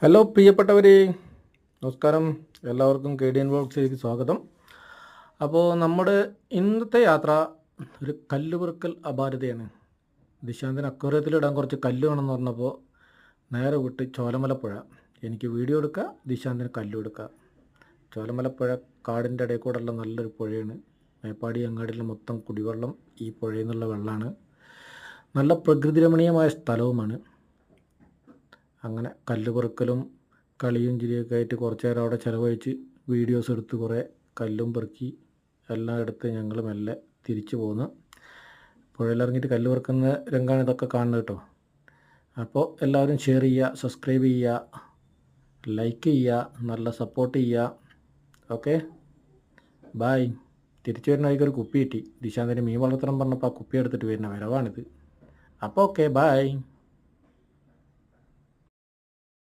Hello പ്രിയപ്പെട്ടവരെ, നമസ്കാരം. എല്ലാവർക്കും കെ ഡി എൻ വ്ളോഗ്സിലേക്ക് സ്വാഗതം. അപ്പോൾ നമ്മുടെ ഇന്നത്തെ യാത്ര ഒരു കല്ലുപെറുക്കൽ അപാരതയാണ്. ദിശാന്തിന് അക്വേറിയത്തിലിടാൻ കുറച്ച് കല്ല് വേണമെന്ന് പറഞ്ഞപ്പോൾ നേരെ വിട്ട് ചോലമലപ്പുഴ. എനിക്ക് വീഡിയോ എടുക്കുക, ദിശാന്തിന് കല്ലും എടുക്കുക. ചോലമലപ്പുഴ കാടിൻ്റെ ഇടയിൽ കൂടെയുള്ള നല്ലൊരു പുഴയാണ്. മേപ്പാടി അങ്ങാടിയിലെ മൊത്തം കുടിവെള്ളം ഈ പുഴയിൽ നിന്നുള്ള വെള്ളമാണ്. നല്ല പ്രകൃതി രമണീയമായ സ്ഥലവുമാണ്. അങ്ങനെ കല്ല് പെറുക്കലും കളിയും ചിരിയൊക്കെ ആയിട്ട് കുറച്ച് നേരം അവിടെ ചിലവഴിച്ച് വീഡിയോസ് എടുത്ത് കുറേ കല്ലും പെറുക്കി എല്ലാം എടുത്ത് ഞങ്ങൾ മെല്ലെ തിരിച്ചു പോന്ന്. പുഴയിലിറങ്ങിയിട്ട് കല്ല് പെറുക്കുന്ന രംഗമാണ് ഇതൊക്കെ കാണുന്നത് കേട്ടോ. അപ്പോൾ എല്ലാവരും ഷെയർ ചെയ്യുക, സബ്സ്ക്രൈബ് ചെയ്യുക, ലൈക്ക് ചെയ്യുക, നല്ല സപ്പോർട്ട് ചെയ്യുക. Okay, bye. തിരിച്ചു വരുന്ന വഴിക്ക് ഒരു കുപ്പി കിട്ടി. ദിശാന്തിന് മീൻ വളർത്തണം പറഞ്ഞപ്പോൾ ആ കുപ്പി എടുത്തിട്ട് വരുന്ന വരവാണിത്. അപ്പോൾ ഓക്കെ, ബായ്.